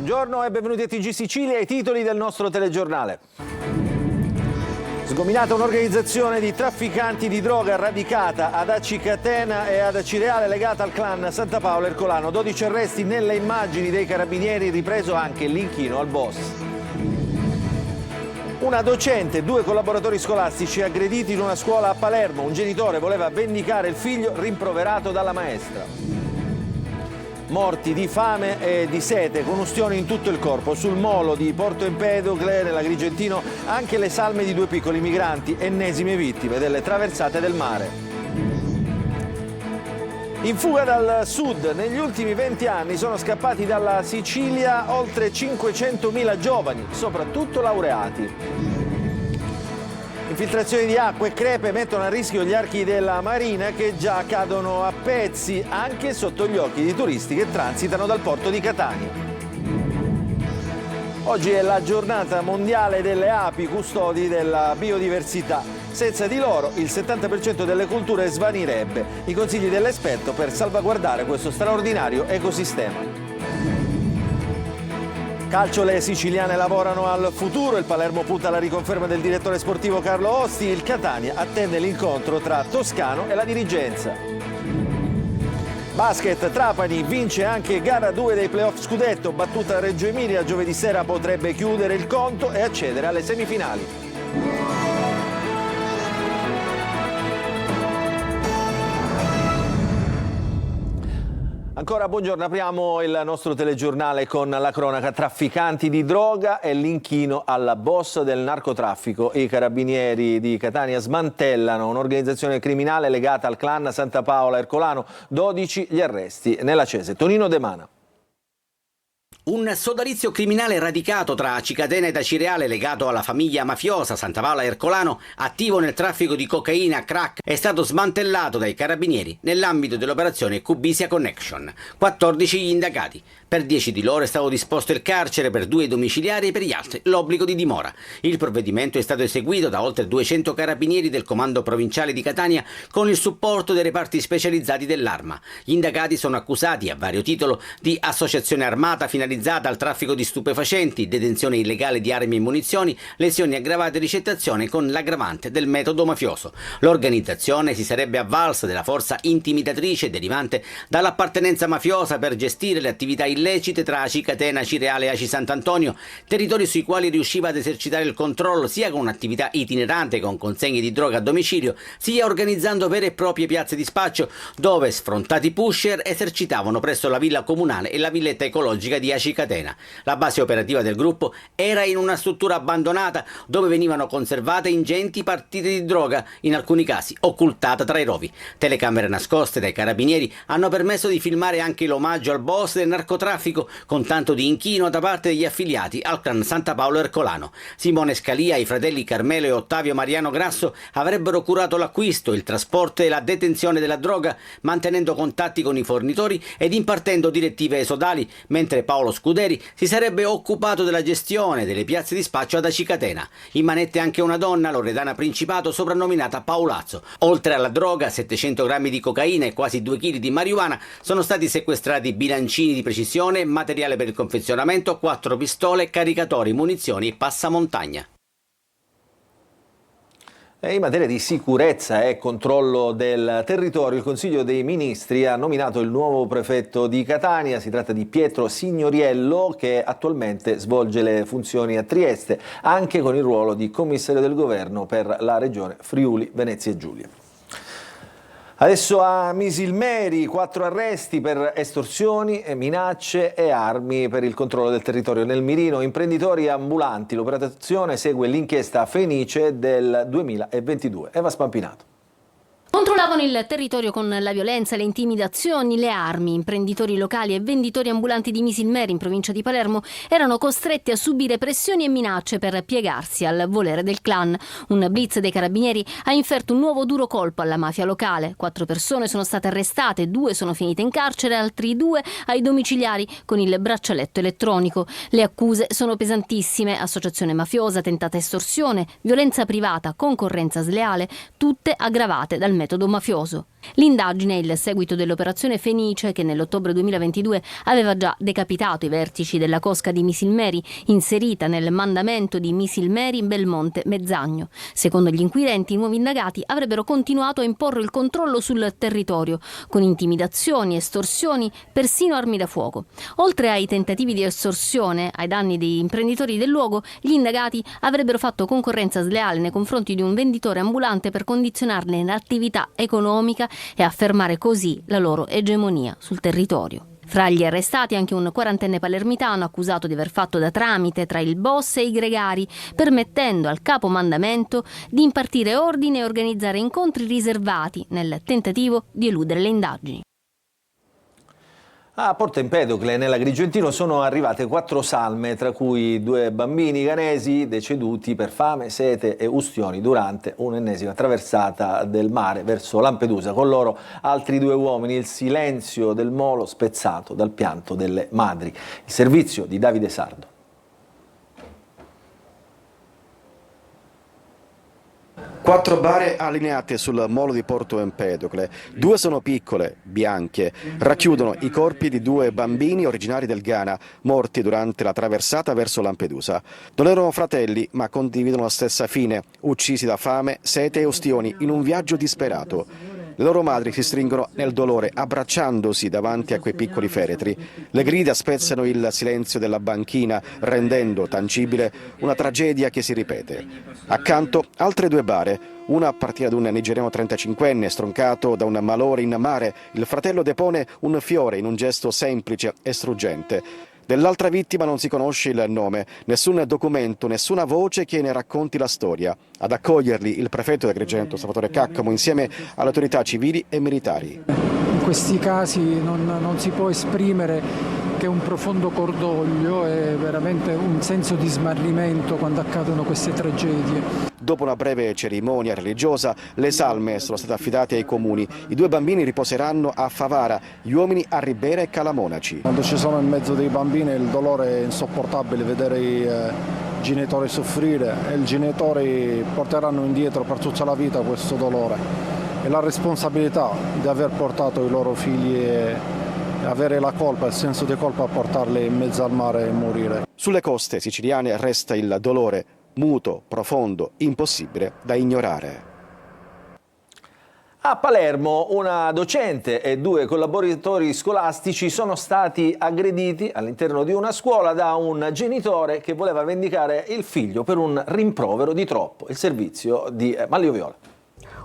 Buongiorno e benvenuti a TG Sicilia, ai titoli del nostro telegiornale. Sgominata un'organizzazione di trafficanti di droga radicata ad Aci Catena e ad Acireale legata al clan Santa Paola Ercolano. 12 arresti nelle immagini dei carabinieri, ripreso anche l'inchino al boss. Una docente e 2 collaboratori scolastici aggrediti in una scuola a Palermo. Un genitore voleva vendicare il figlio rimproverato dalla maestra. Morti di fame e di sete, con ustioni in tutto il corpo. Sul molo di Porto Empedocle, nell'Agrigentino, anche le salme di 2 piccoli migranti, ennesime vittime delle traversate del mare. In fuga dal sud, negli ultimi 20 anni sono scappati dalla Sicilia oltre 500.000 giovani, soprattutto laureati. Infiltrazioni di acqua e crepe mettono a rischio gli archi della Marina, che già cadono a pezzi anche sotto gli occhi di turisti che transitano dal porto di Catania. Oggi è la giornata mondiale delle api, custodi della biodiversità. Senza di loro il 70% delle culture svanirebbe. I consigli dell'esperto per salvaguardare questo straordinario ecosistema. Calcio, le siciliane lavorano al futuro, il Palermo punta alla riconferma del direttore sportivo Carlo Osti, il Catania attende l'incontro tra Toscano e la dirigenza. Basket, Trapani vince anche gara 2 dei playoff scudetto, battuta Reggio Emilia, giovedì sera potrebbe chiudere il conto e accedere alle semifinali. Ancora buongiorno, apriamo il nostro telegiornale con la cronaca. Trafficanti di droga e l'inchino alla boss del narcotraffico. I carabinieri di Catania smantellano un'organizzazione criminale legata al clan Santa Paola Ercolano. 12 gli arresti nella Cese. Tonino De Mana. Un sodalizio criminale radicato tra Aci Catena ed Acireale legato alla famiglia mafiosa Santa Paola Ercolano, attivo nel traffico di cocaina, crack, è stato smantellato dai carabinieri nell'ambito dell'operazione Cubisia Connection. 14 gli indagati. Per 10 di loro è stato disposto il carcere, per 2 domiciliari e per gli altri l'obbligo di dimora. Il provvedimento è stato eseguito da oltre 200 carabinieri del comando provinciale di Catania con il supporto dei reparti specializzati dell'Arma. Gli indagati sono accusati a vario titolo di associazione armata finalizzata al traffico di stupefacenti, detenzione illegale di armi e munizioni, lesioni aggravate e ricettazione con l'aggravante del metodo mafioso. L'organizzazione si sarebbe avvalsa della forza intimidatrice derivante dall'appartenenza mafiosa per gestire le attività illecite tra Aci Catena, Acireale e Aci Sant'Antonio, territori sui quali riusciva ad esercitare il controllo sia con un'attività itinerante con consegne di droga a domicilio, sia organizzando vere e proprie piazze di spaccio dove sfrontati pusher esercitavano presso la villa comunale e la villetta ecologica di Aci Catena. La base operativa del gruppo era in una struttura abbandonata dove venivano conservate ingenti partite di droga, in alcuni casi occultata tra i rovi. Telecamere nascoste dai carabinieri hanno permesso di filmare anche l'omaggio al boss del narcotraffico con tanto di inchino da parte degli affiliati al clan Santa Paola Ercolano. Simone Scalia, i fratelli Carmelo e Ottavio Mariano Grasso avrebbero curato l'acquisto, il trasporto e la detenzione della droga, mantenendo contatti con i fornitori ed impartendo direttive esodali, mentre Paolo Scuderi si sarebbe occupato della gestione delle piazze di spaccio ad Aci Catena. In manette anche una donna, Loredana Principato, soprannominata Paolazzo. Oltre alla droga, 700 grammi di cocaina e quasi 2 kg di marijuana, sono stati sequestrati bilancini di precisione, materiale per il confezionamento, 4 pistole, caricatori, munizioni e passamontagna. In materia di sicurezza e controllo del territorio, il Consiglio dei Ministri ha nominato il nuovo prefetto di Catania. Si tratta di Pietro Signoriello, che attualmente svolge le funzioni a Trieste, anche con il ruolo di commissario del governo per la regione Friuli Venezia Giulia. Adesso a Misilmeri, 4 arresti per estorsioni, minacce e armi per il controllo del territorio nel mirino. Imprenditori ambulanti. L'operazione segue l'inchiesta Fenice del 2022. Eva Spampinato. Controllavano il territorio con la violenza, le intimidazioni, le armi. Imprenditori locali e venditori ambulanti di Misilmeri, in provincia di Palermo, erano costretti a subire pressioni e minacce per piegarsi al volere del clan. Un blitz dei carabinieri ha inferto un nuovo duro colpo alla mafia locale. 4 persone sono state arrestate, 2 sono finite in carcere, altri 2 ai domiciliari con il braccialetto elettronico. Le accuse sono pesantissime: associazione mafiosa, tentata estorsione, violenza privata, concorrenza sleale, tutte aggravate dal metodo mafioso. L'indagine è il seguito dell'operazione Fenice che nell'ottobre 2022 aveva già decapitato i vertici della cosca di Misilmeri, inserita nel mandamento di Misilmeri Belmonte Mezzagno. Secondo gli inquirenti, i nuovi indagati avrebbero continuato a imporre il controllo sul territorio, con intimidazioni, estorsioni, persino armi da fuoco. Oltre ai tentativi di estorsione ai danni degli imprenditori del luogo, gli indagati avrebbero fatto concorrenza sleale nei confronti di un venditore ambulante per condizionarne l'attività economica e affermare così la loro egemonia sul territorio. Fra gli arrestati anche un 40enne palermitano accusato di aver fatto da tramite tra il boss e i gregari, permettendo al capo mandamento di impartire ordine e organizzare incontri riservati nel tentativo di eludere le indagini. A Porto Empedocle, nell'Agrigentino, sono arrivate 4 salme, tra cui 2 bambini ghanesi deceduti per fame, sete e ustioni durante un'ennesima traversata del mare verso Lampedusa. Con loro altri 2 uomini, il silenzio del molo spezzato dal pianto delle madri. Il servizio di Davide Sardo. 4 bare allineate sul molo di Porto Empedocle. 2 sono piccole, bianche. Racchiudono i corpi di 2 bambini originari del Ghana, morti durante la traversata verso Lampedusa. Non erano fratelli, ma condividono la stessa fine, uccisi da fame, sete e ustioni in un viaggio disperato. Le loro madri si stringono nel dolore, abbracciandosi davanti a quei piccoli feretri. Le grida spezzano il silenzio della banchina, rendendo tangibile una tragedia che si ripete. Accanto altre 2 bare, una appartiene ad un nigeriano 35enne stroncato da un malore in mare. Il fratello depone un fiore in un gesto semplice e struggente. Dell'altra vittima non si conosce il nome, nessun documento, nessuna voce che ne racconti la storia. Ad accoglierli il prefetto di Agrigento, Salvatore Caccamo, insieme alle autorità civili e militari. In questi casi non si può esprimere che un profondo cordoglio e veramente un senso di smarrimento quando accadono queste tragedie. Dopo una breve cerimonia religiosa, le salme sono state affidate ai comuni. I 2 bambini riposeranno a Favara, gli uomini a Ribera e Calamonaci. Quando ci sono in mezzo dei bambini il dolore è insopportabile, vedere i genitori soffrire e i genitori porteranno indietro per tutta la vita questo dolore. E la responsabilità di aver portato i loro figli e avere la colpa, il senso di colpa a portarli in mezzo al mare e morire. Sulle coste siciliane resta il dolore, muto, profondo, impossibile da ignorare. A Palermo una docente e 2 collaboratori scolastici sono stati aggrediti all'interno di una scuola da un genitore che voleva vendicare il figlio per un rimprovero di troppo. Il servizio di Manlio Viola.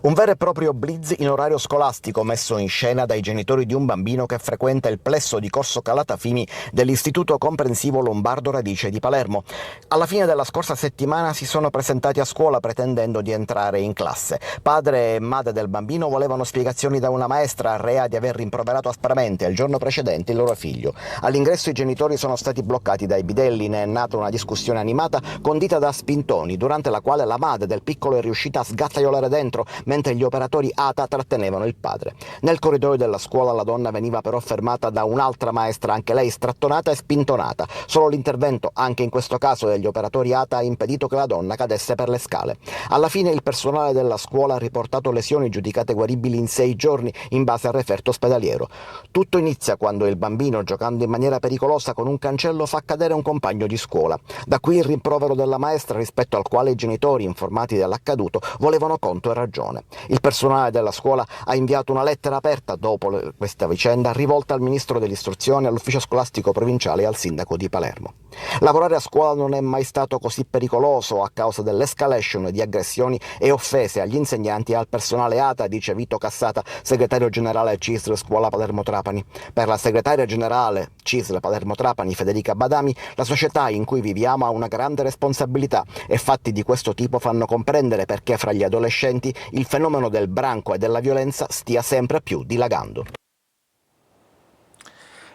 Un vero e proprio blitz in orario scolastico messo in scena dai genitori di un bambino che frequenta il plesso di Corso Calatafimi dell'Istituto Comprensivo Lombardo Radice di Palermo. Alla fine della scorsa settimana si sono presentati a scuola pretendendo di entrare in classe. Padre e madre del bambino volevano spiegazioni da una maestra rea di aver rimproverato aspramente il giorno precedente il loro figlio. All'ingresso i genitori sono stati bloccati dai bidelli, ne è nata una discussione animata condita da spintoni, durante la quale la madre del piccolo è riuscita a sgattaiolare dentro, mentre gli operatori ATA trattenevano il padre. Nel corridoio della scuola la donna veniva però fermata da un'altra maestra, anche lei strattonata e spintonata. Solo l'intervento, anche in questo caso degli operatori ATA, ha impedito che la donna cadesse per le scale. Alla fine il personale della scuola ha riportato lesioni giudicate guaribili in 6 giorni in base al referto ospedaliero. Tutto inizia quando il bambino, giocando in maniera pericolosa con un cancello, fa cadere un compagno di scuola. Da qui il rimprovero della maestra, rispetto al quale i genitori, informati dell'accaduto, volevano conto e ragione. Il personale della scuola ha inviato una lettera aperta dopo questa vicenda rivolta al ministro dell'istruzione, all'ufficio scolastico provinciale e al sindaco di Palermo. Lavorare a scuola non è mai stato così pericoloso a causa dell'escalation di aggressioni e offese agli insegnanti e al personale ATA, dice Vito Cassata, segretario generale CISL Scuola Palermo Trapani. Per la segretaria generale CISL Palermo Trapani, Federica Badami, la società in cui viviamo ha una grande responsabilità e fatti di questo tipo fanno comprendere perché fra gli adolescenti il fenomeno del branco e della violenza stia sempre più dilagando.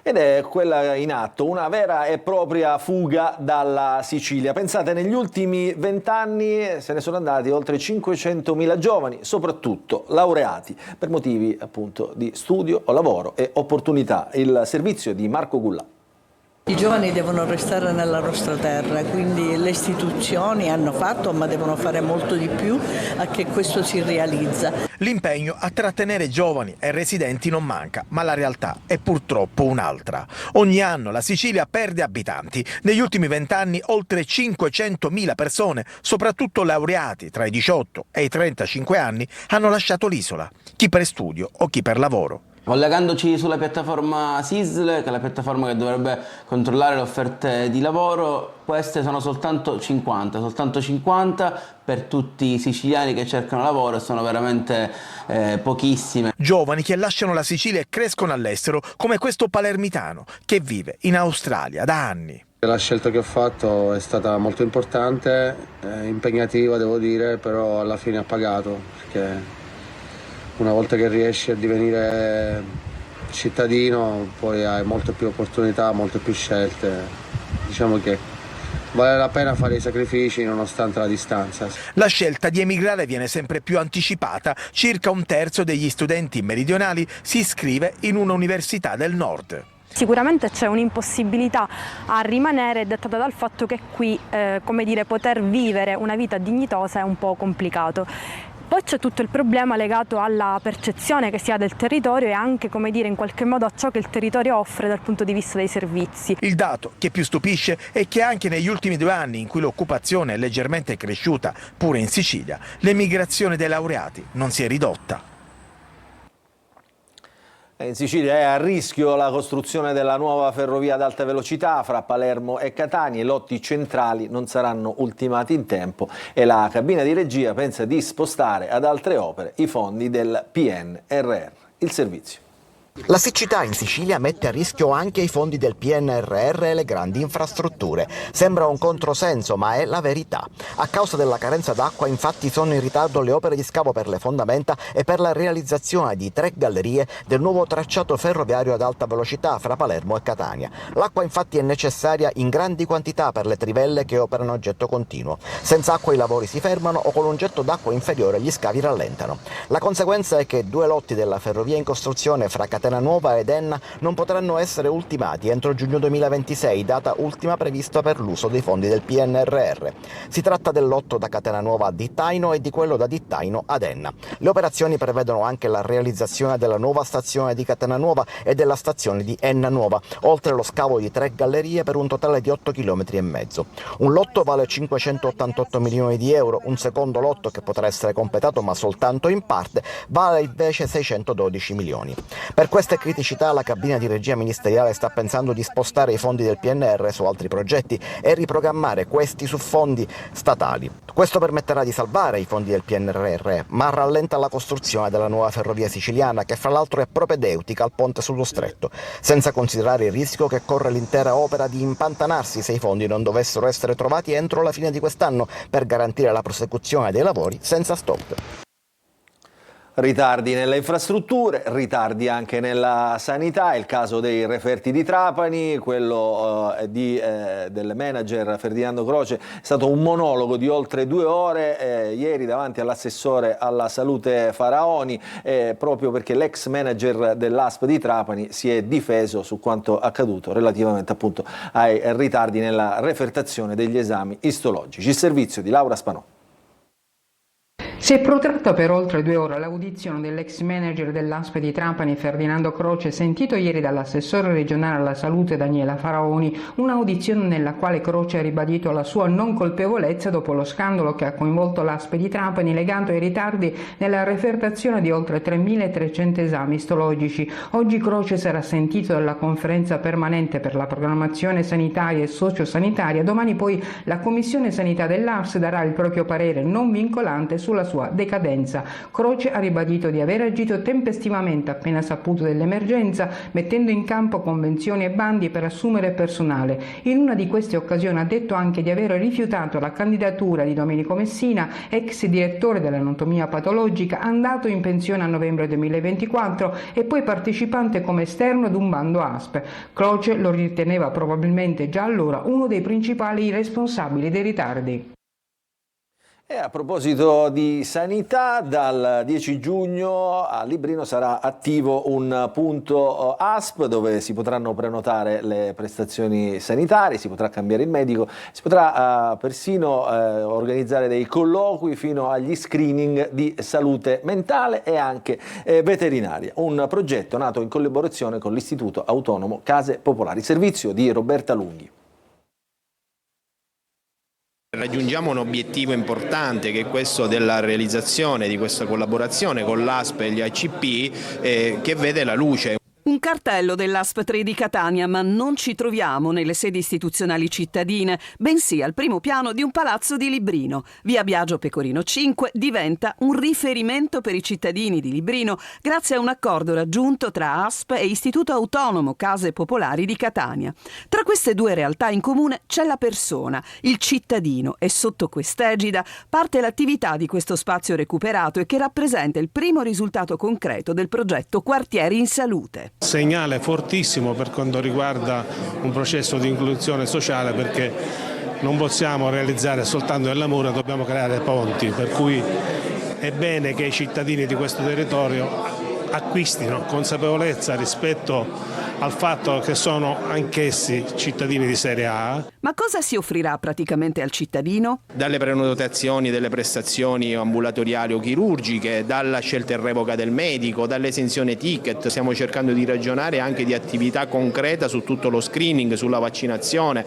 Ed è quella in atto, una vera e propria fuga dalla Sicilia. Pensate, negli ultimi 20 anni se ne sono andati oltre 500.000 giovani, soprattutto laureati, per motivi appunto di studio o lavoro e opportunità. Il servizio di Marco Gullà. I giovani devono restare nella nostra terra, quindi le istituzioni hanno fatto, ma devono fare molto di più a che questo si realizza. L'impegno a trattenere giovani e residenti non manca, ma la realtà è purtroppo un'altra. Ogni anno la Sicilia perde abitanti. Negli ultimi 20 anni oltre 500.000 persone, soprattutto laureati tra i 18 e i 35 anni, hanno lasciato l'isola, chi per studio o chi per lavoro. Collegandoci sulla piattaforma SISL, che è la piattaforma che dovrebbe controllare le offerte di lavoro, queste sono soltanto 50 per tutti i siciliani che cercano lavoro, e sono veramente pochissime. Giovani che lasciano la Sicilia e crescono all'estero, come questo palermitano che vive in Australia da anni. La scelta che ho fatto è stata molto importante, impegnativa devo dire, però alla fine ha pagato, perché una volta che riesci a divenire cittadino poi hai molte più opportunità, molte più scelte. Diciamo che vale la pena fare i sacrifici nonostante la distanza. La scelta di emigrare viene sempre più anticipata. Circa un terzo degli studenti meridionali si iscrive in un'università del nord. Sicuramente c'è un'impossibilità a rimanere dettata dal fatto che qui poter vivere una vita dignitosa è un po' complicato. Poi c'è tutto il problema legato alla percezione che si ha del territorio e anche, in qualche modo a ciò che il territorio offre dal punto di vista dei servizi. Il dato che più stupisce è che anche negli ultimi 2 anni, in cui l'occupazione è leggermente cresciuta pure in Sicilia, l'emigrazione dei laureati non si è ridotta. In Sicilia è a rischio la costruzione della nuova ferrovia ad alta velocità fra Palermo e Catania. I lotti centrali non saranno ultimati in tempo e la cabina di regia pensa di spostare ad altre opere i fondi del PNRR. Il servizio. La siccità in Sicilia mette a rischio anche i fondi del PNRR e le grandi infrastrutture. Sembra un controsenso, ma è la verità. A causa della carenza d'acqua, infatti, sono in ritardo le opere di scavo per le fondamenta e per la realizzazione di 3 gallerie del nuovo tracciato ferroviario ad alta velocità fra Palermo e Catania. L'acqua infatti è necessaria in grandi quantità per le trivelle che operano a getto continuo. Senza acqua i lavori si fermano o con un getto d'acqua inferiore gli scavi rallentano. La conseguenza è che 2 lotti della ferrovia in costruzione fra Catania Nuova ed Enna non potranno essere ultimati entro giugno 2026, data ultima prevista per l'uso dei fondi del PNRR. Si tratta del lotto da Catania Nuova a Dittaino e di quello da Dittaino ad Enna. Le operazioni prevedono anche la realizzazione della nuova stazione di Catania Nuova e della stazione di Enna Nuova, oltre lo scavo di 3 gallerie per un totale di 8,5 km. Un lotto vale 588 milioni di euro, un secondo lotto, che potrà essere completato ma soltanto in parte, vale invece 612 milioni. Per queste criticità la cabina di regia ministeriale sta pensando di spostare i fondi del PNR su altri progetti e riprogrammare questi su fondi statali. Questo permetterà di salvare i fondi del PNRR, ma rallenta la costruzione della nuova ferrovia siciliana, che fra l'altro è propedeutica al ponte sullo stretto, senza considerare il rischio che corre l'intera opera di impantanarsi se i fondi non dovessero essere trovati entro la fine di quest'anno per garantire la prosecuzione dei lavori senza stop. Ritardi nelle infrastrutture, ritardi anche nella sanità. Il caso dei referti di Trapani, quello del manager Ferdinando Croce, è stato un monologo di oltre 2 ore ieri davanti all'assessore alla salute Faraoni, proprio perché l'ex manager dell'ASP di Trapani si è difeso su quanto accaduto relativamente appunto ai ritardi nella refertazione degli esami istologici. Il servizio di Laura Spanò. Si è protratta per oltre 2 ore l'audizione dell'ex manager dell'ASP di Trapani Ferdinando Croce, sentito ieri dall'assessore regionale alla salute Daniela Faraoni, un'audizione nella quale Croce ha ribadito la sua non colpevolezza dopo lo scandalo che ha coinvolto l'ASP di Trapani legato ai ritardi nella refertazione di oltre 3.300 esami istologici. Oggi Croce sarà sentito dalla conferenza permanente per la programmazione sanitaria e sociosanitaria, domani poi la Commissione Sanità dell'ARS darà il proprio parere non vincolante sulla sua decadenza. Croce ha ribadito di aver agito tempestivamente appena saputo dell'emergenza, mettendo in campo convenzioni e bandi per assumere personale. In una di queste occasioni ha detto anche di aver rifiutato la candidatura di Domenico Messina, ex direttore dell'anatomia patologica, andato in pensione a novembre 2024 e poi partecipante come esterno ad un bando ASP. Croce lo riteneva probabilmente già allora uno dei principali responsabili dei ritardi. E a proposito di sanità, dal 10 giugno a Librino sarà attivo un punto ASP dove si potranno prenotare le prestazioni sanitarie, si potrà cambiare il medico, si potrà persino organizzare dei colloqui fino agli screening di salute mentale e anche veterinaria. Un progetto nato in collaborazione con l'Istituto Autonomo Case Popolari. Servizio di Roberta Lunghi. Raggiungiamo un obiettivo importante, che è questo della realizzazione di questa collaborazione con l'ASP e gli ACP che vede la luce. Un cartello dell'ASP 3 di Catania, ma non ci troviamo nelle sedi istituzionali cittadine, bensì al primo piano di un palazzo di Librino. Via Biagio Pecorino 5 diventa un riferimento per i cittadini di Librino grazie a un accordo raggiunto tra ASP e Istituto Autonomo Case Popolari di Catania. Tra queste due realtà in comune c'è la persona, il cittadino, e sotto quest'egida parte l'attività di questo spazio recuperato e che rappresenta il primo risultato concreto del progetto Quartieri in Salute. Segnale fortissimo per quanto riguarda un processo di inclusione sociale, perché non possiamo realizzare soltanto delle mura, dobbiamo creare ponti, per cui è bene che i cittadini di questo territorio acquistino consapevolezza rispetto al fatto che sono anch'essi cittadini di serie A. Ma cosa si offrirà praticamente al cittadino? Dalle prenotazioni delle prestazioni ambulatoriali o chirurgiche, dalla scelta e revoca del medico, dall'esenzione ticket. Stiamo cercando di ragionare anche di attività concreta su tutto lo screening, sulla vaccinazione,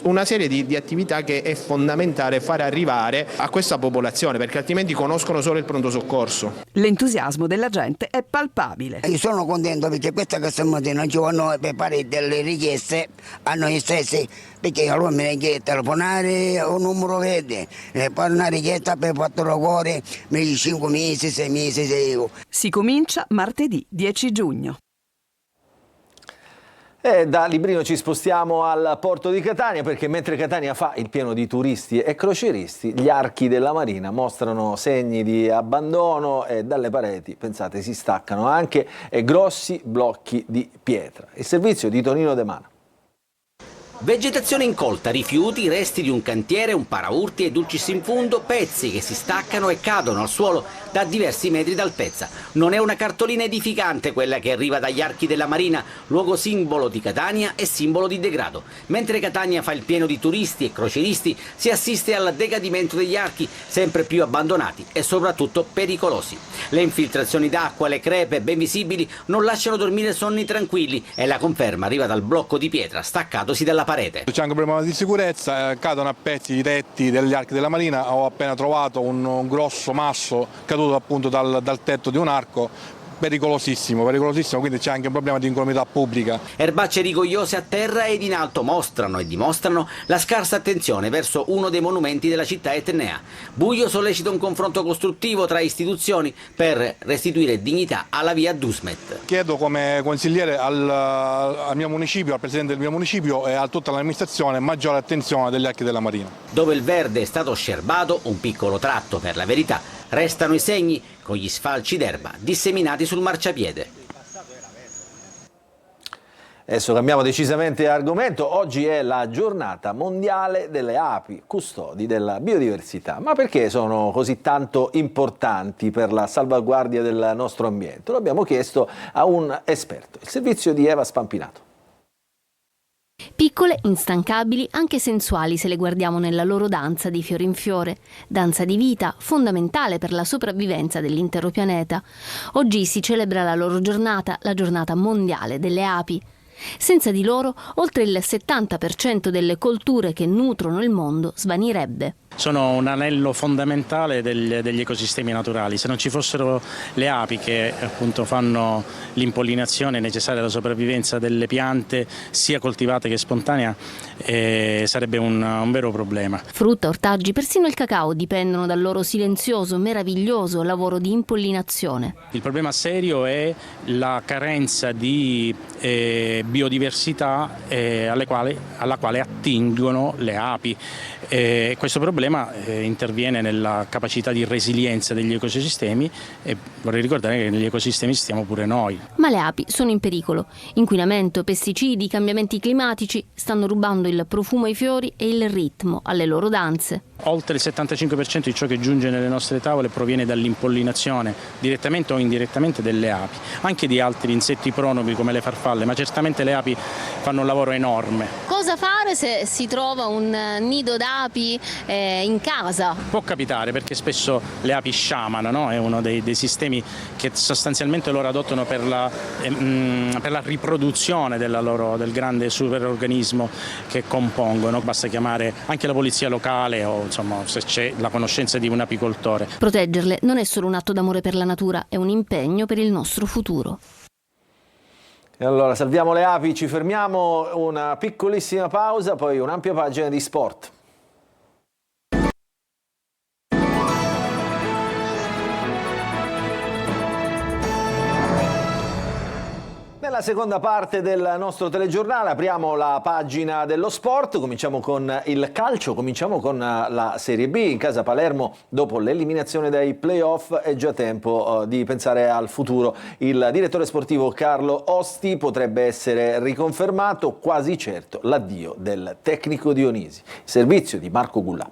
una serie di attività che è fondamentale fare arrivare a questa popolazione, perché altrimenti conoscono solo il pronto soccorso. L'entusiasmo della gente è palpabile. Io sono contento perché questa non ci vanno per fare delle richieste a noi stessi, perché allora mi chiede telefonare un numero verde, poi una richiesta per 4 ore, 5 mesi, 6 mesi, 6 euro. Si comincia martedì 10 giugno. E da Librino ci spostiamo al porto di Catania, perché mentre Catania fa il pieno di turisti e crocieristi, gli archi della Marina mostrano segni di abbandono e dalle pareti, pensate, si staccano anche grossi blocchi di pietra. Il servizio di Tonino De Mana. Vegetazione incolta, rifiuti, resti di un cantiere, un paraurti e dulcis in fundo, pezzi che si staccano e cadono al suolo da diversi metri d'altezza. Non è una cartolina edificante quella che arriva dagli archi della Marina, luogo simbolo di Catania e simbolo di degrado. Mentre Catania fa il pieno di turisti e crocieristi, si assiste al decadimento degli archi, sempre più abbandonati e soprattutto pericolosi. Le infiltrazioni d'acqua, le crepe ben visibili non lasciano dormire sonni tranquilli e la conferma arriva dal blocco di pietra staccatosi dalla parete. C'è anche un problema di sicurezza, cadono a pezzi i tetti degli archi della Marina. Ho appena trovato un grosso masso caduto appunto dal tetto di un arco. Pericolosissimo, quindi c'è anche un problema di incolumità pubblica. Erbacce rigogliose a terra ed in alto mostrano e dimostrano la scarsa attenzione verso uno dei monumenti della città etnea. Buio sollecita un confronto costruttivo tra istituzioni per restituire dignità alla via Dusmet. Chiedo come consigliere al mio municipio, al presidente del mio municipio e a tutta l'amministrazione maggiore attenzione degli archi della Marina. Dove il verde è stato scerbato, un piccolo tratto per la verità, restano i segni con gli sfalci d'erba disseminati sul marciapiede. Adesso cambiamo decisamente argomento. Oggi è la giornata mondiale delle api, custodi della biodiversità. Ma perché sono così tanto importanti per la salvaguardia del nostro ambiente? Lo abbiamo chiesto a un esperto, il servizio di Eva Spampinato. Piccole, instancabili, anche sensuali se le guardiamo nella loro danza di fiore in fiore. Danza di vita, fondamentale per la sopravvivenza dell'intero pianeta. Oggi si celebra la loro giornata, la giornata mondiale delle api. Senza di loro, oltre il 70% delle colture che nutrono il mondo svanirebbe. Sono un anello fondamentale degli ecosistemi naturali. Se non ci fossero le api che appunto fanno l'impollinazione necessaria alla sopravvivenza delle piante, sia coltivate che spontanea, sarebbe un vero problema. Frutta, ortaggi, persino il cacao dipendono dal loro silenzioso, meraviglioso lavoro di impollinazione. Il problema serio è la carenza di biodiversità alla quale attingono le api. Questo problema problema interviene nella capacità di resilienza degli ecosistemi e vorrei ricordare che negli ecosistemi stiamo pure noi. Ma le api sono in pericolo. Inquinamento, pesticidi, cambiamenti climatici stanno rubando il profumo ai fiori e il ritmo alle loro danze. Oltre il 75% di ciò che giunge nelle nostre tavole proviene dall'impollinazione, direttamente o indirettamente, delle api, anche di altri insetti pronubi come le farfalle, ma certamente le api fanno un lavoro enorme. Cosa fare se si trova un nido d'api in casa? Può capitare, perché spesso le api sciamano, no? È uno dei sistemi che sostanzialmente loro adottano per la riproduzione del grande superorganismo che compongono. Basta chiamare anche la polizia locale o insomma se c'è la conoscenza di un apicoltore. Proteggerle non è solo un atto d'amore per la natura, è un impegno per il nostro futuro. E allora salviamo le api, ci fermiamo, una piccolissima pausa, poi un'ampia pagina di sport. Nella seconda parte del nostro telegiornale apriamo la pagina dello sport, cominciamo con il calcio, cominciamo con la Serie B. In casa Palermo, dopo l'eliminazione dai playoff, è già tempo di pensare al futuro. Il direttore sportivo Carlo Osti potrebbe essere riconfermato, quasi certo l'addio del tecnico Dionisi. Servizio di Marco Gullà.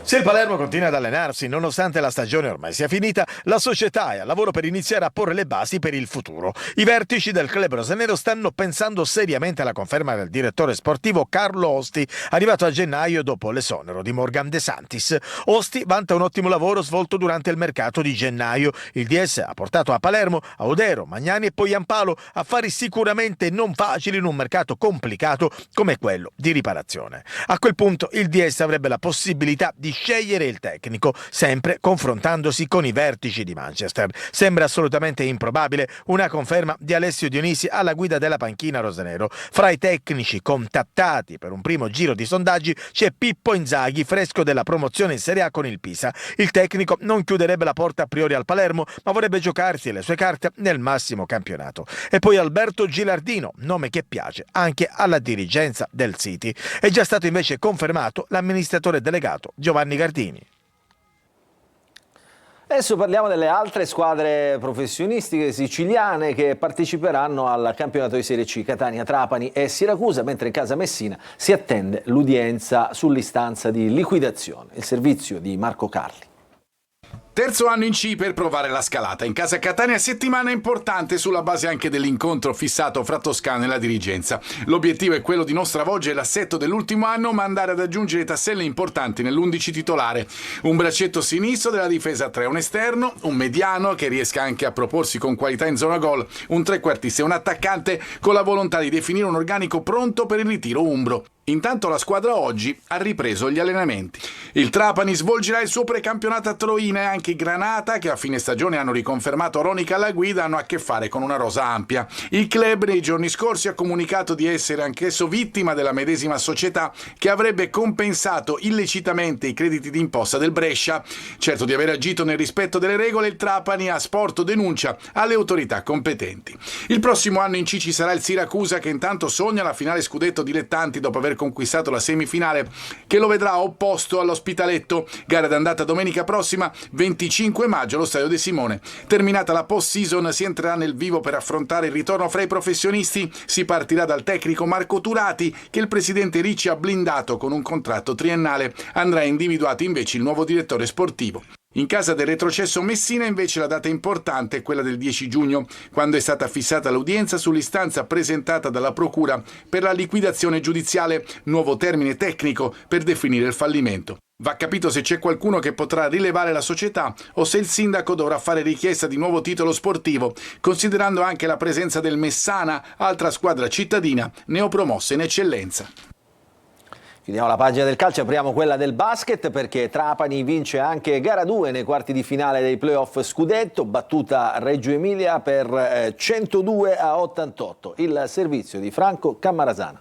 Se il Palermo continua ad allenarsi, nonostante la stagione ormai sia finita, la società è al lavoro per iniziare a porre le basi per il futuro. I vertici del club rosanero stanno pensando seriamente alla conferma del direttore sportivo Carlo Osti, arrivato a gennaio dopo l'esonero di Morgan De Santis. Osti vanta un ottimo lavoro svolto durante il mercato di gennaio. Il DS ha portato a Palermo Audero, Magnani e poi Ampalo, affari sicuramente non facili in un mercato complicato come quello di riparazione. A quel punto il DS avrebbe la possibilità di scegliere il tecnico, sempre confrontandosi con i vertici di Manchester. Sembra assolutamente improbabile una conferma di Alessio Dionisi alla guida della panchina rosanero. Fra i tecnici contattati per un primo giro di sondaggi c'è Pippo Inzaghi, fresco della promozione in Serie A con il Pisa. Il tecnico non chiuderebbe la porta a priori al Palermo, ma vorrebbe giocarsi le sue carte nel massimo campionato. E poi Alberto Gilardino, nome che piace anche alla dirigenza del City. È già stato invece confermato l'amministratore delegato Giovanni Gardini. Adesso parliamo delle altre squadre professionistiche siciliane che parteciperanno al campionato di Serie C, Catania, Trapani e Siracusa, mentre in casa Messina si attende l'udienza sull'istanza di liquidazione. Il servizio di Marco Carli. Terzo anno in C per provare la scalata. In casa Catania settimana importante sulla base anche dell'incontro fissato fra Toscana e la dirigenza. L'obiettivo è quello di non stravolgere l'assetto dell'ultimo anno, ma andare ad aggiungere tasselli importanti nell'11 titolare. Un braccetto sinistro della difesa a 3, un esterno, un mediano che riesca anche a proporsi con qualità in zona gol, un trequartista e un attaccante con la volontà di definire un organico pronto per il ritiro umbro. Intanto la squadra oggi ha ripreso gli allenamenti. Il Trapani svolgerà il suo precampionato a Troina e anche i Granata, che a fine stagione hanno riconfermato Ronica alla guida, hanno a che fare con una rosa ampia. Il club nei giorni scorsi ha comunicato di essere anch'esso vittima della medesima società che avrebbe compensato illecitamente i crediti d'imposta del Brescia. Certo di aver agito nel rispetto delle regole, il Trapani ha sporto denuncia alle autorità competenti. Il prossimo anno in C ci sarà il Siracusa, che intanto sogna la finale scudetto dilettanti dopo aver conquistato la semifinale, che lo vedrà opposto all'Ospitaletto. Gara d'andata domenica prossima, 25 maggio, allo Stadio De Simone. Terminata la post-season si entrerà nel vivo per affrontare il ritorno fra i professionisti. Si partirà dal tecnico Marco Turati, che il presidente Ricci ha blindato con un contratto triennale. Andrà individuato invece il nuovo direttore sportivo. In casa del retrocesso Messina invece la data importante è quella del 10 giugno, quando è stata fissata l'udienza sull'istanza presentata dalla Procura per la liquidazione giudiziale, nuovo termine tecnico per definire il fallimento. Va capito se c'è qualcuno che potrà rilevare la società o se il sindaco dovrà fare richiesta di nuovo titolo sportivo, considerando anche la presenza del Messana, altra squadra cittadina neopromossa in eccellenza. Chiudiamo la pagina del calcio, apriamo quella del basket perché Trapani vince anche gara 2 nei quarti di finale dei playoff scudetto, battuta Reggio Emilia per 102-88. Il servizio di Franco Cammarasana.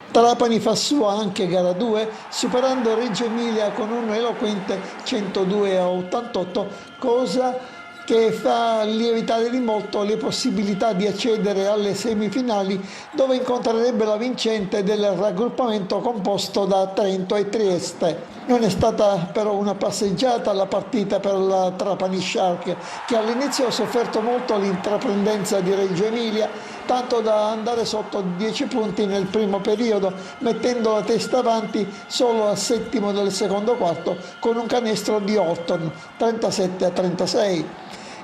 Trapani fa sua anche gara 2 superando Reggio Emilia con un eloquente 102-88, cosa che fa lievitare di molto le possibilità di accedere alle semifinali, dove incontrerebbe la vincente del raggruppamento composto da Trento e Trieste. Non è stata però una passeggiata la partita per la Trapani Shark, che all'inizio ha sofferto molto l'intraprendenza di Reggio Emilia, tanto da andare sotto 10 punti nel primo periodo, mettendo la testa avanti solo al settimo del secondo quarto con un canestro di Orton, 37-36.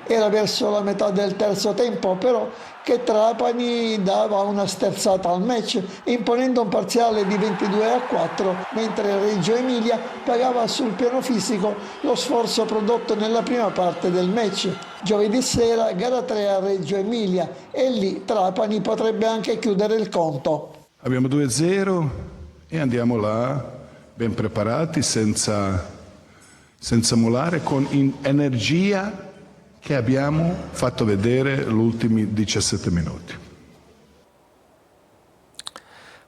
Era verso la metà del terzo tempo però che Trapani dava una sterzata al match, imponendo un parziale di 22-4, mentre Reggio Emilia pagava sul piano fisico lo sforzo prodotto nella prima parte del match. Giovedì sera gara 3 a Reggio Emilia e lì Trapani potrebbe anche chiudere il conto. Abbiamo 2-0 e andiamo là ben preparati, senza molare, con energia che abbiamo fatto vedere gli ultimi 17 minuti.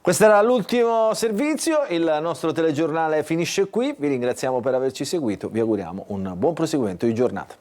Questo era l'ultimo servizio, il nostro telegiornale finisce qui, vi ringraziamo per averci seguito, vi auguriamo un buon proseguimento di giornata.